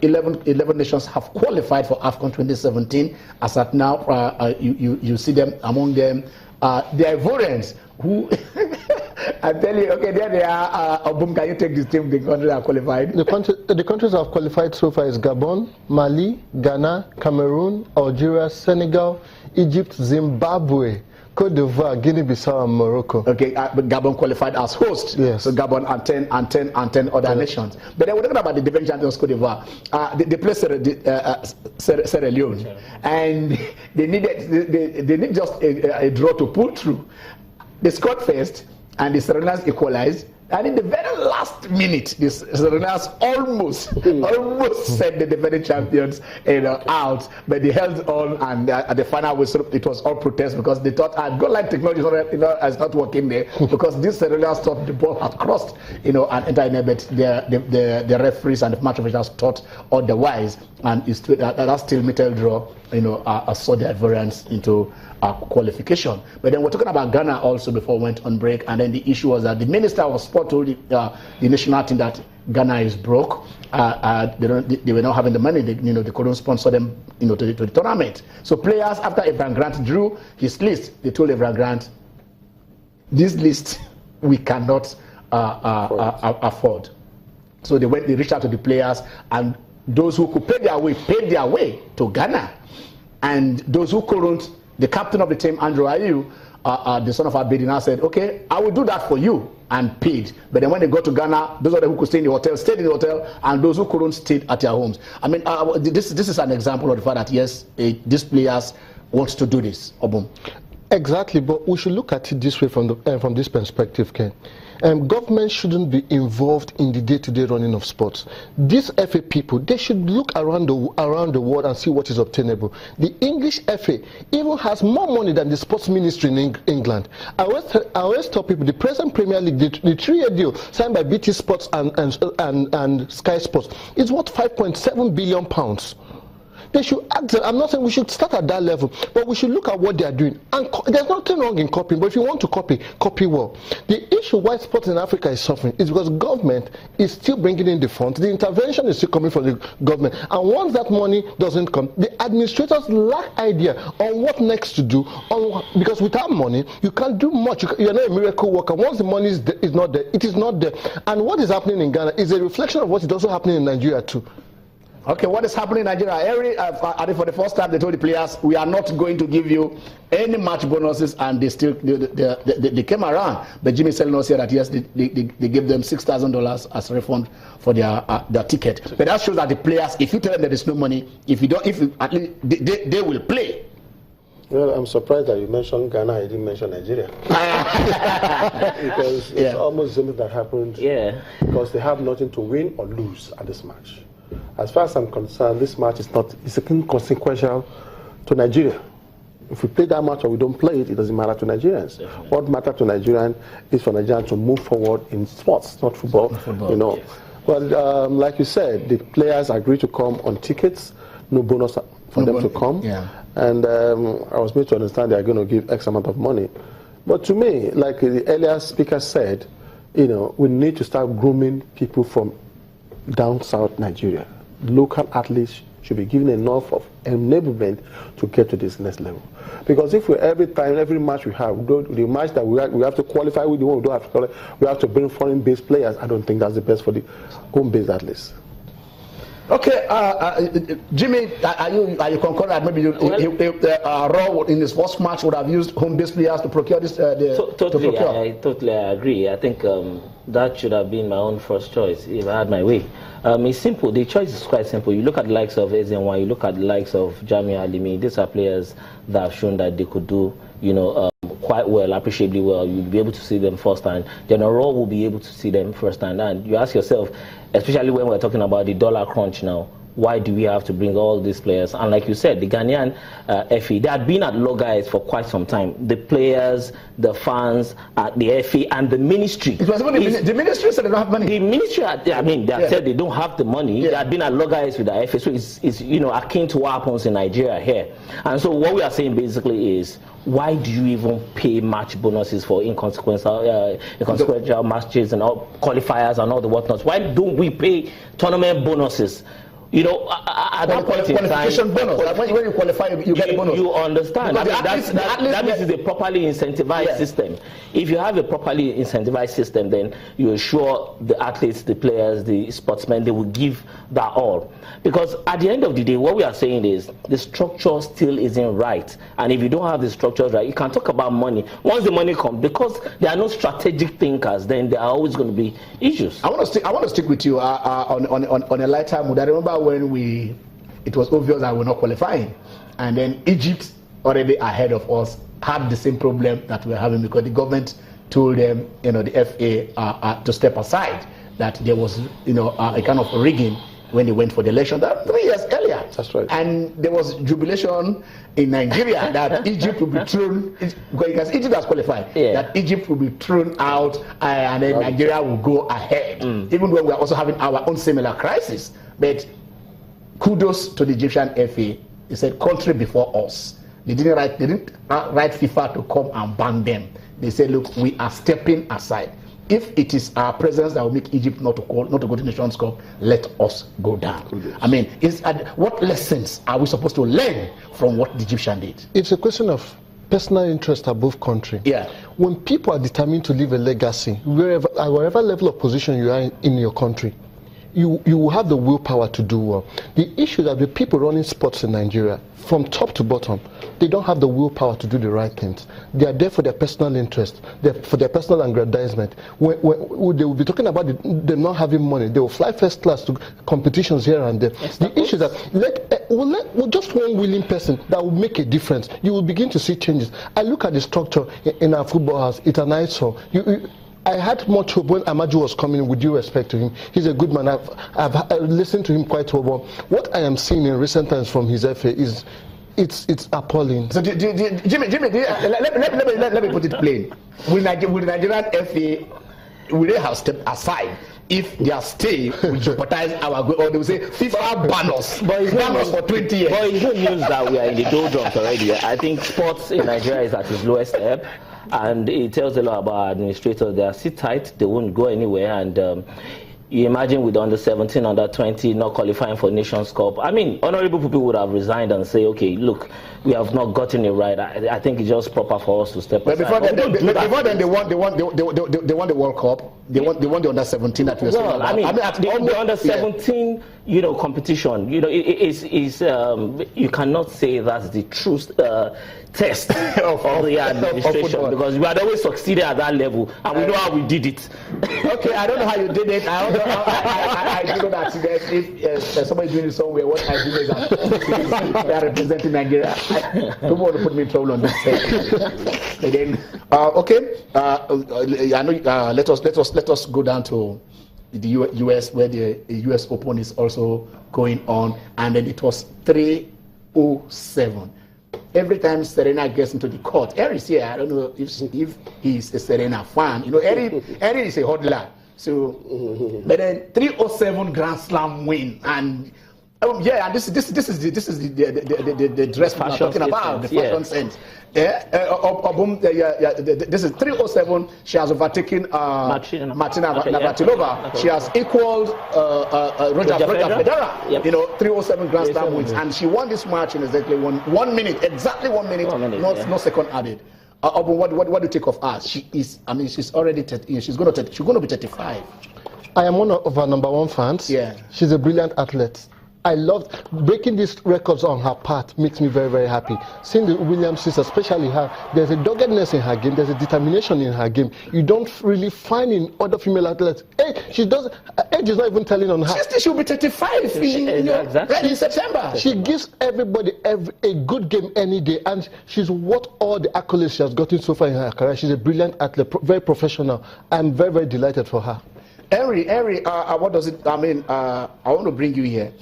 11 nations have qualified for AFCON 2017. As at now, you see them among them. The Ivorians, who I tell you, okay, there they are. Obum, can you take this team? The countries have qualified. The countries have qualified so far is Gabon, Mali, Ghana, Cameroon, Algeria, Senegal, Egypt, Zimbabwe, Cote d'Ivoire, Guinea-Bissau, and Morocco. Okay, but Gabon qualified as host. Yes. So Gabon and 10 other nations. But then we're talking about the defending champions, Cote d'Ivoire. They played Sierra Leone, and they need just a draw to pull through. They scored first, and the Serenans equalized. And in the very last minute, the Serenans almost sent the defending champions out, but they held on, and at the final whistle, it was all protest because they thought, God, like technology is not working there, because these Serenans thought the ball had crossed, and entered in, but the referees and the match officials thought otherwise, and that still metal draw, saw the Ivorians into qualification. But then we're talking about Ghana also before we went on break, and then the issue was that the Minister of Sport told the national team that Ghana is broke. They were not having the money. They couldn't sponsor them to the tournament. So players, after Evran Grant drew his list, they told Evran Grant, this list we cannot afford. So they reached out to the players, and those who could pay their way paid their way to Ghana, and those who couldn't, the captain of the team, Andrew Ayew, the son of Abedina, said, okay, I will do that for you, and paid. But then when they got to Ghana, those of them who could stay in the hotel stayed in the hotel, and those who couldn't stayed at their homes. I mean, this is an example of the fact that, yes, these players want to do this, Obum. Exactly, but we should look at it this way from this perspective, Ken. Government shouldn't be involved in the day-to-day running of sports. These FA people, they should look around the world and see what is obtainable. The English FA even has more money than the sports ministry in England. I always tell people the present Premier League, the 3-year deal signed by BT Sports and Sky Sports, is worth £5.7 billion. They should act. I'm not saying we should start at that level, but we should look at what they are doing. And there's nothing wrong in copying, but if you want to copy well. The issue why sports in Africa is suffering is because government is still bringing in the funds. The intervention is still coming from the government. And once that money doesn't come, the administrators lack idea on what next to do. Because without money, you can't do much. You're not a miracle worker. Once the money is not there, it is not there. And what is happening in Ghana is a reflection of what is also happening in Nigeria too. Okay, what is happening in Nigeria? For the first time, they told the players, we are not going to give you any match bonuses, and they came around. But Jimmy Selino said that yes, they gave them $6,000 as refund for their ticket. But that shows that the players, if you tell them there is no money, at least they will play. Well, I'm surprised that you mentioned Ghana, I didn't mention Nigeria. Because it's almost something that happened. Yeah. Because they have nothing to win or lose at this match. As far as I'm concerned, this match is inconsequential to Nigeria. If we play that match or we don't play it, it doesn't matter to Nigerians. Definitely. What matters to Nigerians is for Nigerians to move forward in sports, not football. Yes. But like you said, the players agreed to come on tickets, no bonus for them to come. Yeah. And I was made to understand they are going to give X amount of money. But to me, like the earlier speaker said, we need to start grooming people from down south Nigeria. Local athletes should be given enough of enablement to get to this next level. Because if every match we have, the match that we have to qualify with, the one we don't have to qualify, we have to bring foreign-based players. I don't think that's the best for the home-based athletes. Okay, Jimmy, are you concerned that maybe Raw in his first match would have used home-based players to procure this? Totally, I totally agree. I think that should have been my own first choice if I had my way. It's simple. The choice is quite simple. You look at the likes of Ezenwa, you look at the likes of Jami Alimi. These are players that have shown that they could do, quite well, appreciably well. You'll be able to see them firsthand. General Raw will be able to see them firsthand. And you ask yourself, especially when we're talking about the dollar crunch now, why do we have to bring all these players? And like you said, the Ghanaian FA, they had been at loggerheads for quite some time. The players, the fans, the FA, and the ministry. It was the ministry said they don't have money. The ministry, they said they don't have the money. Yeah. They had been at loggerheads with the FA, so it's akin to what happens in Nigeria here. And so what we are saying basically is, why do you even pay match bonuses for inconsequential matches and all qualifiers and all the whatnots? Why don't we pay tournament bonuses? You know, at that point in time, bonus. When you qualify, you get a bonus. You understand. That means it's a properly incentivized system. If you have a properly incentivized system, then you assure the athletes, the players, the sportsmen, they will give that all. Because at the end of the day, what we are saying is the structure still isn't right. And if you don't have the structures right, you can talk about money. Once the money comes, because there are no strategic thinkers, then there are always going to be issues. I want to stick with you on a lighter mood. I remember when it was obvious that we're not qualifying, and then Egypt, already ahead of us, had the same problem that we're having, because the government told them, the FA to step aside, that there was, a kind of rigging when they went for the election 3 years earlier. That's right. And there was jubilation in Nigeria that Egypt will be thrown, because Egypt has qualified, that Egypt will be thrown out and then Nigeria will go ahead, even when we are also having our own similar crisis. But kudos to the Egyptian FA. They said country before us. They didn't write FIFA to come and ban them. They said, look, we are stepping aside. If it is our presence that will make Egypt not to go to Nations Cup, let us go down. I mean, what lessons are we supposed to learn from what the Egyptian did? It's a question of personal interest above country. Yeah. When people are determined to leave a legacy, wherever level of position you are in your country, you will have the willpower to do well. The issue that the people running sports in Nigeria, from top to bottom, they don't have the willpower to do the right things. They are there for their personal interest, for their personal aggrandizement. When they will be talking about them not having money, they will fly first class to competitions here and there. The issue is that just one willing person that will make a difference, you will begin to see changes. I look at the structure in our football house. It's an eyesore. I had much hope when Amaju was coming, with due respect to him. He's a good man. I've listened to him quite well. What I am seeing in recent times from his FA is it's appalling. So Jimmy, let me put it plain. Will the Nigerian FA, will they have stepped aside if their stay will jeopardize our goal, or they will say FIFA banners for 20 years? But it's good news that we are in the doldrums already. I think sports in Nigeria is at its lowest ebb. And it tells a lot about our administrators. They are sit tight, they won't go anywhere. And you imagine with under 17, under 20 not qualifying for Nations Cup. I mean, honorable people would have resigned and say, okay, look, we have not gotten it right. I think it's just proper for us to step aside. Before then, they won the World Cup. They won the under 17 that we were saying. Well, I mean, the under 17, competition. You cannot say that's the true test of the administration, because we had always succeeded at that level, and we know how we did it. Okay, I don't know how you did it. I do know that if somebody doing it somewhere, what I do is that they are representing Nigeria. Don't want to put me in trouble on this side. Again, okay. I know. Let us go down to the US, where the US Open is also going on, and then it was 307. Every time Serena gets into the court, Eri's here. I don't know if he's a Serena fan. Eri is a hodler. So, but then 307 Grand Slam win, and and this is the dress we're talking about, the fashion sense. Obum, this is 307. She has overtaken Martina Navratilova. Okay. She has equaled Roger Federer. Yep. 307 Grand Slam wins, and she won this match in exactly 1 minute. Exactly 1 minute. No second added. Obum, what do you take of her? She's already she's going to be 35. I am one of our #1 fans. Yeah. She's a brilliant athlete. I love breaking these records on her part. Makes me very, very happy. Seeing the Williams sisters, especially her, there's a doggedness in her game. There's a determination in her game. You don't really find in other female athletes. Hey, she does. Age is not even telling on her. She'll be 35 in September. She gives everybody a good game any day, and she's worth all the accolades she has gotten so far in her career. She's a brilliant athlete, very professional. I'm very, very delighted for her. Henry, what does it? I mean, I want to bring you here.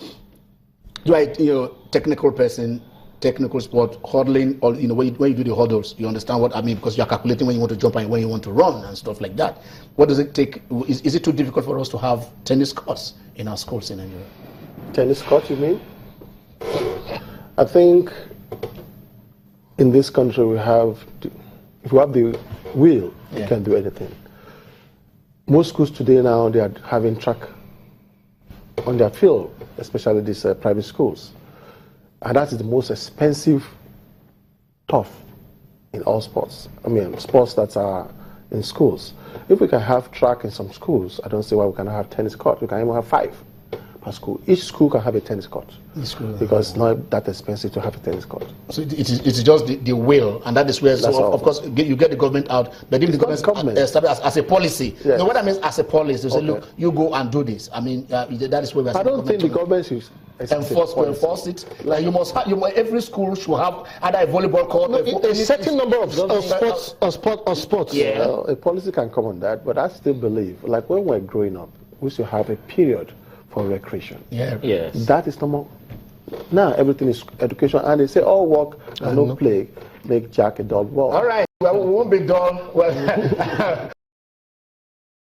Technical person, technical sport, hurdling, or when you do the hurdles, you understand what I mean, because you're calculating when you want to jump and when you want to run and stuff like that. What does it take? Is it too difficult for us to have tennis courts in our schools in Nigeria? Tennis court, you mean? I think in this country if we have the will, we can do anything. Most schools today now, they are having track on their field, especially these private schools. And that is the most expensive turf in all sports. I mean, sports that are in schools. If we can have track in some schools, I don't see why we cannot have tennis court. We can even have 5 per school. Each school can have a tennis court because it's not that expensive to have a tennis court. So it's just the will, and that is where, so of course, you get the government out, but if the government established as a policy, yes. No, what I mean as a policy, say, look, you go and do this. I mean, that is where we are. I don't think the government should enforce it. Like you must have, every school should have either a volleyball court, a certain number of sports. Yeah, a policy can come on that, but I still believe, like when we're growing up, we should have a period for recreation. Yeah, yes. That is normal. Now everything is education, and they say all work and no play make Jack a dull boy. All right, well, we won't be dull. Well,